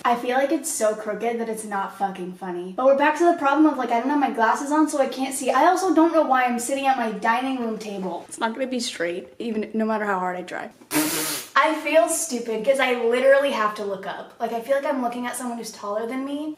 I feel like it's so crooked that it's not fucking funny. But we're back to the problem of like, I don't have my glasses on so I can't see. I also don't know why I'm sitting at my dining room table. It's not gonna be straight, even no matter how hard I try. I feel stupid because I literally have to look up. Like, I feel like I'm looking at someone who's taller than me.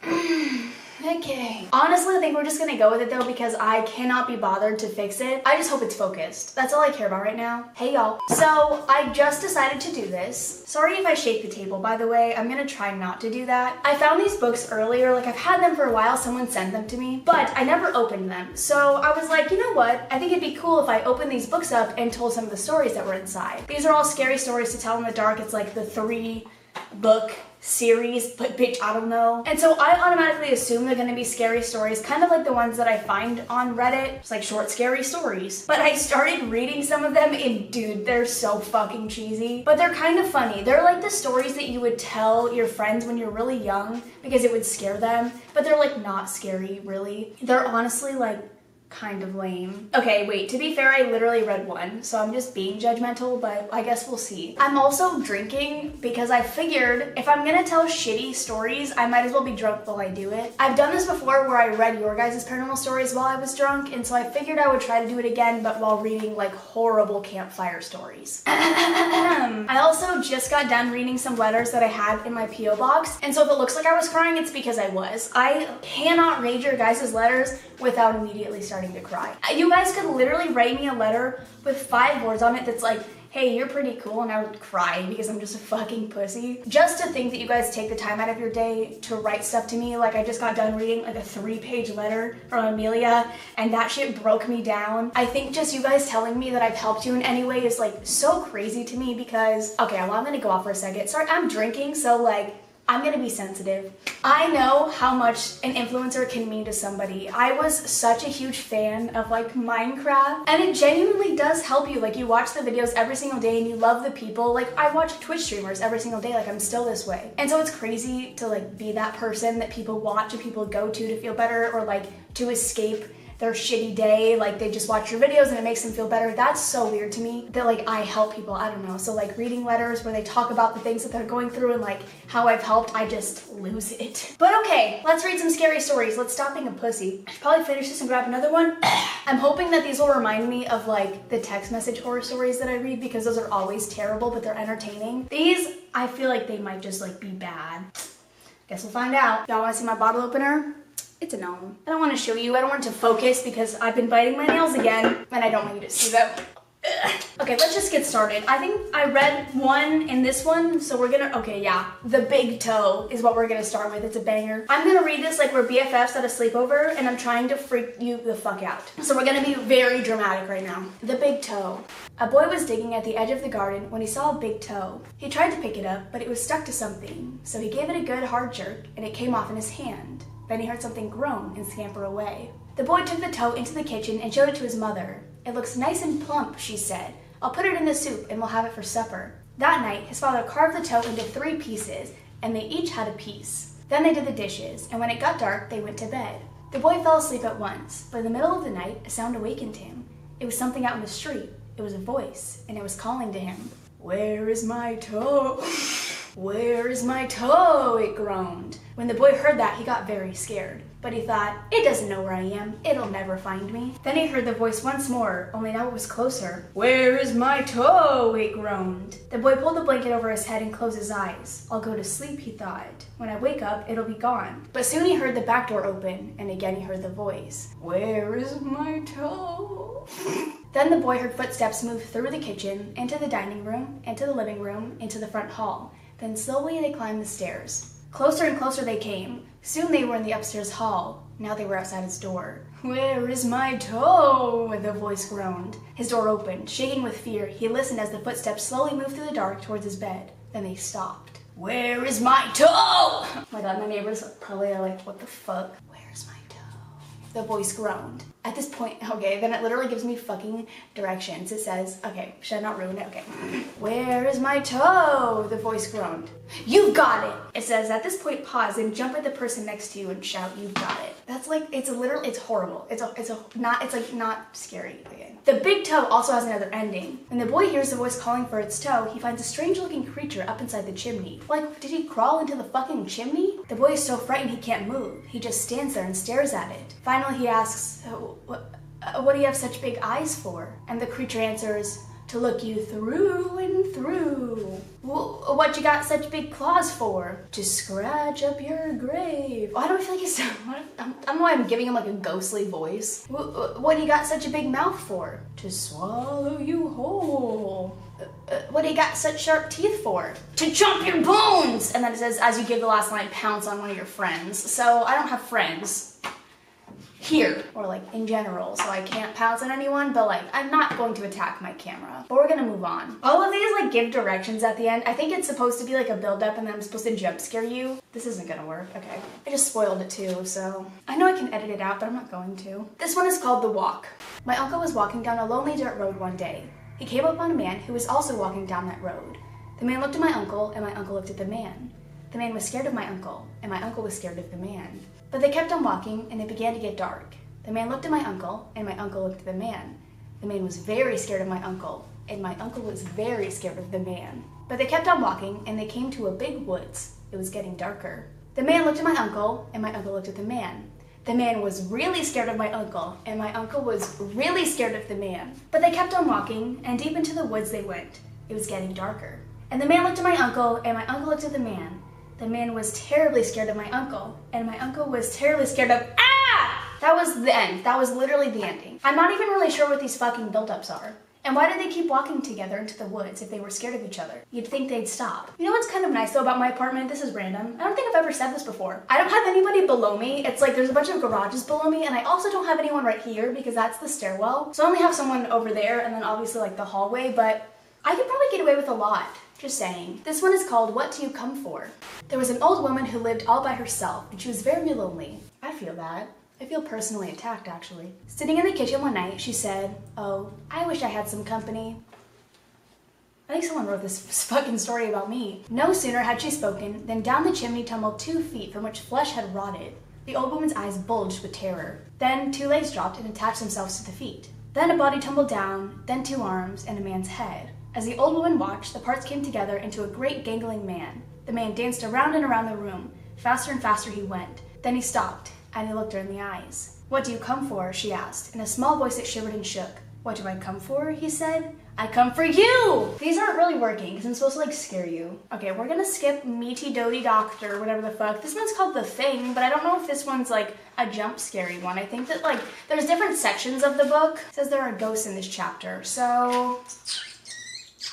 Okay. Honestly, I think we're just gonna go with it though because I cannot be bothered to fix it. I just hope it's focused. That's all I care about right now. Hey y'all. So I just decided to do this. Sorry if I shake the table, by the way. I'm gonna try not to do that. I found these books earlier. Like, I've had them for a while. Someone sent them to me, but I never opened them. So I was like, you know what? I think it'd be cool if I opened these books up and told some of the stories that were inside. These are all scary stories to tell in the dark. It's like the 3-book series, but bitch, I don't know. And so I automatically assume they're gonna be scary stories, kind of like the ones that I find on Reddit. It's like short, scary stories. But I started reading some of them and dude, they're so fucking cheesy, but they're kind of funny. They're like the stories that you would tell your friends when you're really young because it would scare them, but they're like not scary, really. They're honestly like kind of lame. Okay, wait, to be fair, I literally read one, so I'm just being judgmental, but I guess we'll see. I'm also drinking because I figured if I'm gonna tell shitty stories, I might as well be drunk while I do it. I've done this before where I read your guys' paranormal stories while I was drunk, and so I figured I would try to do it again, but while reading like horrible campfire stories. I also just got done reading some letters that I had in my P.O. box, and so if it looks like I was crying, it's because I was. I cannot read your guys' letters without immediately starting to cry. You guys could literally write me a letter with 5 words on it that's like, hey, you're pretty cool, and I would cry because I'm just a fucking pussy. Just to think that you guys take the time out of your day to write stuff to me. Like, I just got done reading like a 3-page letter from Amelia, and that shit broke me down. I think just you guys telling me that I've helped you in any way is like so crazy to me because, okay, well, I'm gonna go off for a second. Sorry, I'm drinking, so like, I'm gonna be sensitive. I know how much an influencer can mean to somebody. I was such a huge fan of like Minecraft, and it genuinely does help you. Like, you watch the videos every single day and you love the people. Like, I watch Twitch streamers every single day. Like, I'm still this way. And so it's crazy to like be that person that people watch and people go to feel better, or like to escape their shitty day. Like, they just watch your videos and it makes them feel better. That's so weird to me that like I help people. I don't know. So like reading letters where they talk about the things that they're going through and like how I've helped, I just lose it. But okay, let's read some scary stories. Let's stop being a pussy. I should probably finish this and grab another one. I'm hoping that these will remind me of like the text message horror stories that I read because those are always terrible, but they're entertaining. These, I feel like they might just like be bad. Guess we'll find out. Y'all wanna see my bottle opener? It's a gnome. I don't want to show you. I don't want it to focus because I've been biting my nails again and I don't want you to see them. Okay, let's just get started. I think I read one in this one, so we're gonna, okay, yeah. The big toe is what we're gonna start with. It's a banger. I'm gonna read this like we're BFFs at a sleepover and I'm trying to freak you the fuck out. So we're gonna be very dramatic right now. The big toe. A boy was digging at the edge of the garden when he saw a big toe. He tried to pick it up, but it was stuck to something, so he gave it a good hard jerk and it came off in his hand. Then he heard something groan and scamper away. The boy took the toe into the kitchen and showed it to his mother. It looks nice and plump, she said. I'll put it in the soup and we'll have it for supper. That night, his father carved the toe into 3 pieces, and they each had a piece. Then they did the dishes, and when it got dark, they went to bed. The boy fell asleep at once, but in the middle of the night, a sound awakened him. It was something out in the street. It was a voice, and it was calling to him. Where is my toe? Where is my toe? It groaned. When the boy heard that, he got very scared. But he thought, it doesn't know where I am. It'll never find me. Then he heard the voice once more, only now it was closer. Where is my toe? It groaned. The boy pulled the blanket over his head and closed his eyes. I'll go to sleep, he thought. When I wake up, it'll be gone. But soon he heard the back door open, and again he heard the voice. Where is my toe? Then the boy heard footsteps move through the kitchen, into the dining room, into the living room, into the front hall. Then slowly they climbed the stairs. Closer and closer they came. Soon they were in the upstairs hall. Now they were outside his door. Where is my toe? The voice groaned. His door opened. Shaking with fear, he listened as the footsteps slowly moved through the dark towards his bed. Then they stopped. Where is my toe? Oh my god, my neighbors probably are like, what the fuck? Where's my toe? The voice groaned. At this point, okay, then it literally gives me fucking directions. It says, okay, should I not ruin it? Okay. Where is my toe? The voice groaned. You've got it! It says, at this point, pause and jump at the person next to you and shout, you've got it. That's like, it's horrible. It's like not scary again. The big toe also has another ending. When the boy hears the voice calling for its toe, he finds a strange-looking creature up inside the chimney. Like, did he crawl into the fucking chimney? The boy is so frightened he can't move. He just stands there and stares at it. Finally, he asks, what do you have such big eyes for? And the creature answers, to look you through and through. What you got such big claws for? To scratch up your grave. Why do I feel like he's... I don't know why I'm giving him like a ghostly voice. What do you got such a big mouth for? To swallow you whole. What do you got such sharp teeth for? To chomp your bones! And then it says, as you give the last line, pounce on one of your friends. So I don't have friends here, or like in general, so I can't pounce on anyone, but like I'm not going to attack my camera. But we're gonna move on. All of these like give directions at the end. I think it's supposed to be like a build-up and then I'm supposed to jump scare you. This isn't gonna work. Okay. I just spoiled it too, so I know I can edit it out, but I'm not going to. This one is called The Walk. My uncle was walking down a lonely dirt road one day. He came upon a man who was also walking down that road. The man looked at my uncle, and my uncle looked at the man. The man was scared of my uncle, and my uncle was scared of the man. But they kept on walking, and it began to get dark. The man looked at my uncle, and my uncle looked at the man. The man was very scared of my uncle, and my uncle was very scared of the man. But they kept on walking, and they came to a big woods. It was getting darker. The man looked at my uncle, and my uncle looked at the man. The man was really scared of my uncle, and my uncle was really scared of the man. But they kept on walking, and deep into the woods they went. It was getting darker. And the man looked at my uncle, and my uncle looked at the man. The man was terribly scared of my uncle, and my uncle was terribly scared of... That was the end. That was literally the ending. I'm not even really sure what these fucking build-ups are. And why did they keep walking together into the woods if they were scared of each other? You'd think they'd stop. You know what's kind of nice though about my apartment? This is random. I don't think I've ever said this before. I don't have anybody below me. It's like there's a bunch of garages below me, and I also don't have anyone right here because that's the stairwell. So I only have someone over there and then obviously like the hallway, but I could probably get away with a lot. Just saying. This one is called What Do You Come For? There was an old woman who lived all by herself, and she was very lonely. I feel that. I feel personally attacked, actually. Sitting in the kitchen one night, she said, "Oh, I wish I had some company." I think someone wrote this fucking story about me. No sooner had she spoken than down the chimney tumbled 2 feet from which flesh had rotted. The old woman's eyes bulged with terror. Then 2 legs dropped and attached themselves to the feet. Then a body tumbled down, then 2 arms, and a man's head. As the old woman watched, the parts came together into a great gangling man. The man danced around and around the room. Faster and faster he went. Then he stopped, and he looked her in the eyes. "What do you come for?" she asked, in a small voice that shivered and shook. "What do I come for?" he said. "I come for you!" These aren't really working, because I'm supposed to, like, scare you. Okay, we're gonna skip Meaty Doty Doctor, whatever the fuck. This one's called The Thing, but I don't know if this one's, like, a jump scary one. I think that, like, there's different sections of the book. It says there are ghosts in this chapter, so...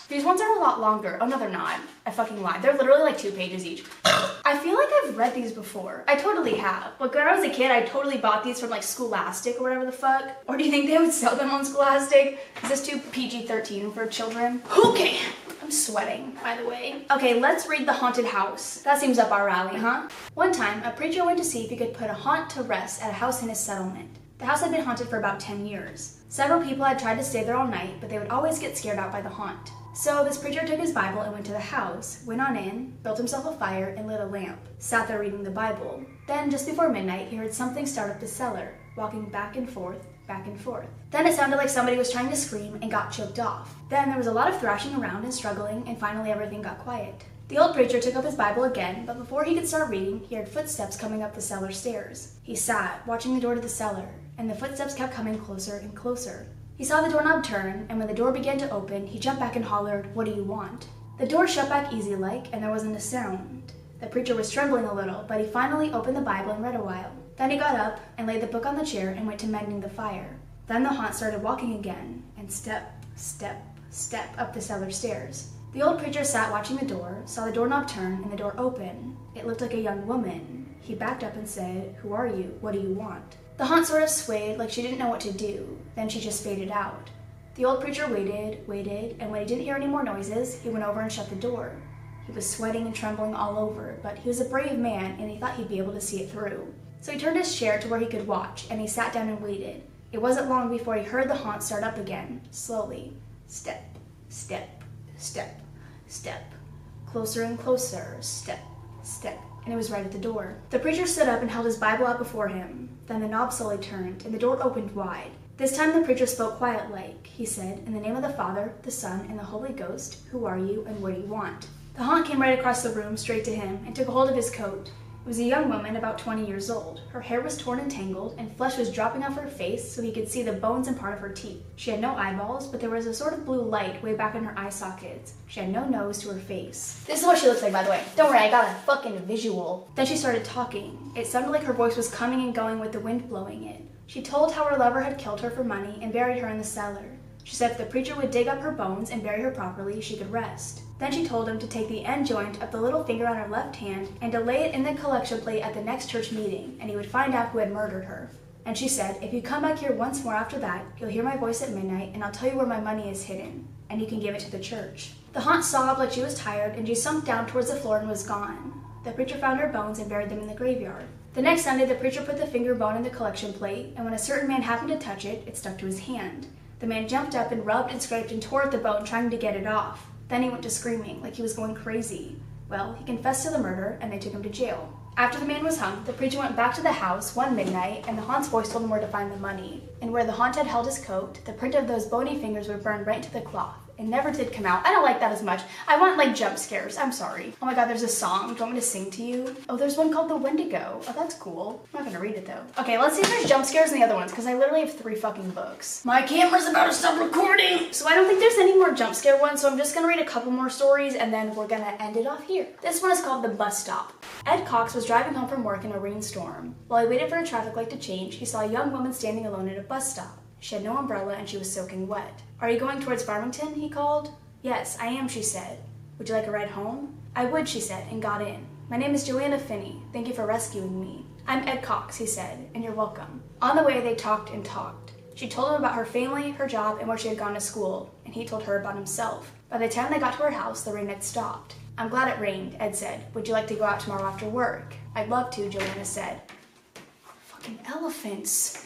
These ones are a lot longer. Oh, no, they're not. I fucking lied. They're literally like 2 pages each. I feel like I've read these before. I totally have. Like, when I was a kid, I totally bought these from, like, Scholastic or whatever the fuck. Or do you think they would sell them on Scholastic? Is this too PG-13 for children? Okay. I'm sweating, by the way. Okay, let's read The Haunted House. That seems up our alley, huh? One time, a preacher went to see if he could put a haunt to rest at a house in his settlement. The house had been haunted for about 10 years. Several people had tried to stay there all night, but they would always get scared out by the haunt. So this preacher took his Bible and went to the house, went on in, built himself a fire, and lit a lamp. Sat there reading the Bible. Then, just before midnight, he heard something start up the cellar, walking back and forth, back and forth. Then it sounded like somebody was trying to scream and got choked off. Then there was a lot of thrashing around and struggling, and finally everything got quiet. The old preacher took up his Bible again, but before he could start reading, he heard footsteps coming up the cellar stairs. He sat, watching the door to the cellar, and the footsteps kept coming closer and closer. He saw the doorknob turn, and when the door began to open, he jumped back and hollered, "What do you want?" The door shut back easy-like, and there wasn't a sound. The preacher was trembling a little, but he finally opened the Bible and read a while. Then he got up and laid the book on the chair and went to mending the fire. Then the haunt started walking again, and step, step, step up the cellar stairs. The old preacher sat watching the door, saw the doorknob turn, and the door open. It looked like a young woman. He backed up and said, "Who are you? What do you want?" The haunt sort of swayed like she didn't know what to do. Then she just faded out. The old preacher waited, and when he didn't hear any more noises, he went over and shut the door. He was sweating and trembling all over, but he was a brave man, and he thought he'd be able to see it through. So he turned his chair to where he could watch, and he sat down and waited. It wasn't long before he heard the haunt start up again, slowly. Step, step, step, step. Closer and closer, step, step. And it was right at the door. The preacher stood up and held his Bible out before him. Then the knob slowly turned, and the door opened wide. This time the preacher spoke quiet-like. He said, "In the name of the Father, the Son, and the Holy Ghost, who are you and what do you want?" The haunt came right across the room, straight to him, and took a hold of his coat. It was a young woman, about 20 years old. Her hair was torn and tangled, and flesh was dropping off her face so he could see the bones and part of her teeth. She had no eyeballs, but there was a sort of blue light way back in her eye sockets. She had no nose to her face. This is what she looks like, by the way. Don't worry, I got a fucking visual. Then she started talking. It sounded like her voice was coming and going with the wind blowing it. She told how her lover had killed her for money and buried her in the cellar. She said if the preacher would dig up her bones and bury her properly, she could rest. Then she told him to take the end joint of the little finger on her left hand and to lay it in the collection plate at the next church meeting, and he would find out who had murdered her. And she said, "If you come back here once more after that, you'll hear my voice at midnight, and I'll tell you where my money is hidden, and you can give it to the church." The haunt sobbed like she was tired, and she sunk down towards the floor and was gone. The preacher found her bones and buried them in the graveyard. The next Sunday, the preacher put the finger bone in the collection plate, and when a certain man happened to touch it, it stuck to his hand. The man jumped up and rubbed and scraped and tore at the bone, trying to get it off. Then he went to screaming, like he was going crazy. Well, he confessed to the murder, and they took him to jail. After the man was hung, the preacher went back to the house one midnight, and the haunt's voice told him where to find the money. And where the haunt had held his coat, the print of those bony fingers were burned right into the cloth. It never did come out. I don't like that as much. I want like jump scares. I'm sorry. Oh my god, there's a song. Do you want me to sing to you? Oh, there's one called the Wendi-Go. Oh, that's cool. I'm not gonna read it though. Okay, let's see if there's jump scares in the other ones, because I literally have 3 fucking books. My camera's about to stop recording! So I don't think there's any more jump scare ones, so I'm just gonna read a couple more stories and then we're gonna end it off here. This one is called The Bus Stop. Ed Cox was driving home from work in a rainstorm. While he waited for a traffic light to change, he saw a young woman standing alone at a bus stop. She had no umbrella and she was soaking wet. "Are you going towards Farmington?" he called. "Yes, I am," she said. "Would you like a ride home?" "I would," she said, and got in. "My name is Joanna Finney. Thank you for rescuing me." "I'm Ed Cox," he said, "and you're welcome." On the way, they talked and talked. She told him about her family, her job, and where she had gone to school, and he told her about himself. By the time they got to her house, the rain had stopped. "I'm glad it rained," Ed said. "Would you like to go out tomorrow after work?" "I'd love to," Joanna said. Fucking elephants.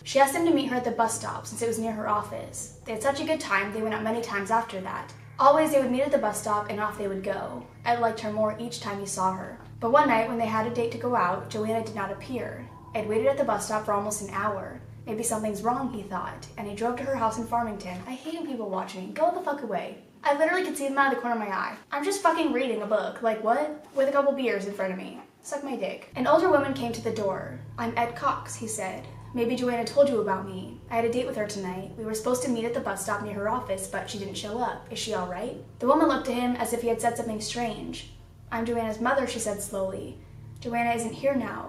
She asked him to meet her at the bus stop since it was near her office. They had such a good time, they went out many times after that. Always they would meet at the bus stop and off they would go. Ed liked her more each time he saw her. But one night when they had a date to go out, Joanna did not appear. Ed waited at the bus stop for almost an hour. Maybe something's wrong, he thought, and he drove to her house in Farmington. I hate when people watch me. Go the fuck away. I literally could see them out of the corner of my eye. I'm just fucking reading a book. Like what? With a couple beers in front of me. Suck my dick. An older woman came to the door. "I'm Ed Cox," he said. "Maybe Joanna told you about me. I had a date with her tonight. We were supposed to meet at the bus stop near her office, but she didn't show up. Is she all right?" The woman looked at him as if he had said something strange. "I'm Joanna's mother," she said slowly. "Joanna isn't here now.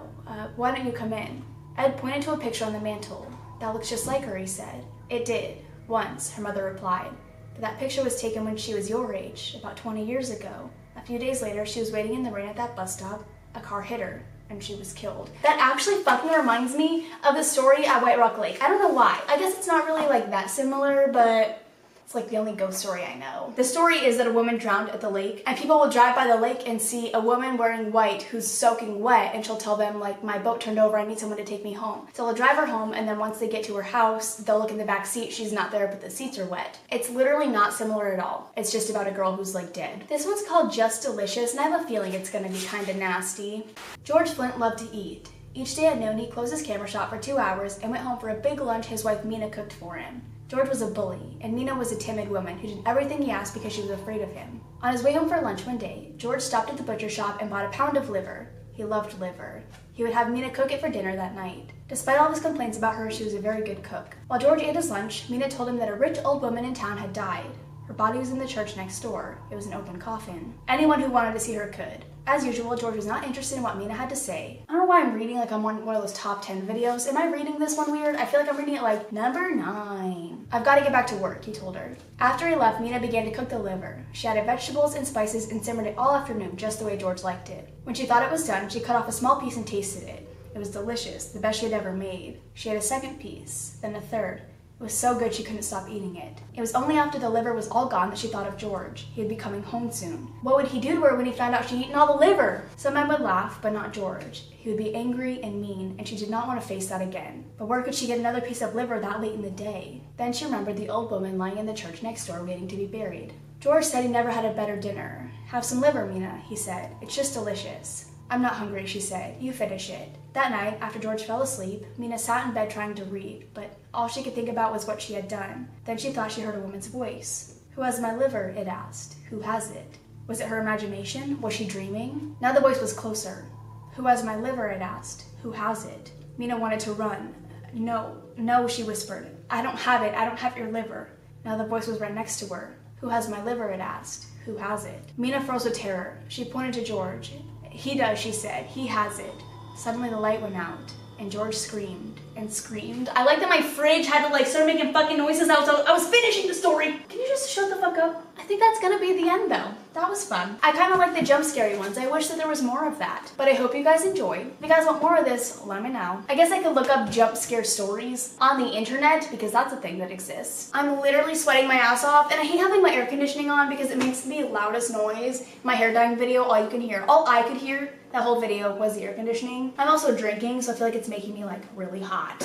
Why don't you come in?" Ed pointed to a picture on the mantle. "That looks just like her," he said. "It did. Once," her mother replied. "But that picture was taken when she was your age, about 20 years ago. A few days later, she was waiting in the rain at that bus stop. A car hit her, and she was killed." That actually fucking reminds me of the story at White Rock Lake. I don't know why. I guess it's not really like that similar, but it's like the only ghost story I know. The story is that a woman drowned at the lake, and people will drive by the lake and see a woman wearing white who's soaking wet, and she'll tell them like, "My boat turned over, I need someone to take me home." So they'll drive her home, and then once they get to her house, they'll look in the back seat. She's not there, but the seats are wet. It's literally not similar at all. It's just about a girl who's like dead. This one's called Just Delicious, and I have a feeling it's gonna be kinda nasty. George Flint loved to eat. Each day at noon, he closed his camera shop for 2 hours and went home for a big lunch his wife Mina cooked for him. George was a bully, and Mina was a timid woman who did everything he asked because she was afraid of him. On his way home for lunch one day, George stopped at the butcher shop and bought a pound of liver. He loved liver. He would have Mina cook it for dinner that night. Despite all his complaints about her, she was a very good cook. While George ate his lunch, Mina told him that a rich old woman in town had died. Her body was in the church next door. It was an open coffin. Anyone who wanted to see her could. As usual, George was not interested in what Mina had to say. I don't know why I'm reading like I'm one of those top 10 videos. Am I reading this one weird? I feel like I'm reading it like number 9. "I've got to get back to work," he told her. After he left, Mina began to cook the liver. She added vegetables and spices and simmered it all afternoon just the way George liked it. When she thought it was done, she cut off a small piece and tasted it. It was delicious, the best she had ever made. She had a second piece, then a third. It was so good she couldn't stop eating it. It was only after the liver was all gone that she thought of George. He would be coming home soon. What would he do to her when he found out she'd eaten all the liver? Some men would laugh, but not George. He would be angry and mean, and she did not want to face that again. But where could she get another piece of liver that late in the day? Then she remembered the old woman lying in the church next door waiting to be buried. George said he never had a better dinner. "Have some liver, Mina," he said. "It's just delicious." I'm not hungry, she said. You finish it. That night, after George fell asleep, Mina sat in bed trying to read, but all she could think about was what she had done. Then she thought she heard a woman's voice. Who has my liver? It asked. Who has it? Was it her imagination? Was she dreaming? Now the voice was closer. Who has my liver? It asked. Who has it? Mina wanted to run. No, she whispered. I don't have it. I don't have your liver. Now the voice was right next to her. Who has my liver? It asked. Who has it? Mina froze with terror. She pointed to George. He does, she said. He has it. Suddenly the light went out, and George screamed and screamed. I like that my fridge had to like start making fucking noises. I was finishing the story. Can you just shut the fuck up? I think that's gonna be the end though. That was fun. I kind of like the jump scary ones. I wish that there was more of that. But I hope you guys enjoyed. If you guys want more of this, let me know. I guess I could look up jump scare stories on the internet because that's a thing that exists. I'm literally sweating my ass off and I hate having my air conditioning on because it makes the loudest noise. My hair dyeing video, all I could hear that whole video was the air conditioning. I'm also drinking, so I feel like it's making me like really hot.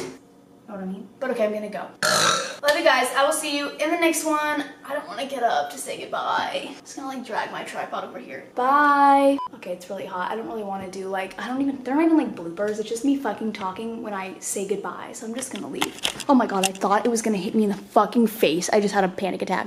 Know what I mean? But okay, I'm gonna go. Love you guys. I will see you in the next one. I don't want to get up to say goodbye. I'm just gonna like drag my tripod over here. Bye. Okay, it's really hot. I don't really want to do like, they're not even like bloopers. It's just me fucking talking when I say goodbye. So I'm just gonna leave. Oh my God, I thought it was gonna hit me in the fucking face. I just had a panic attack.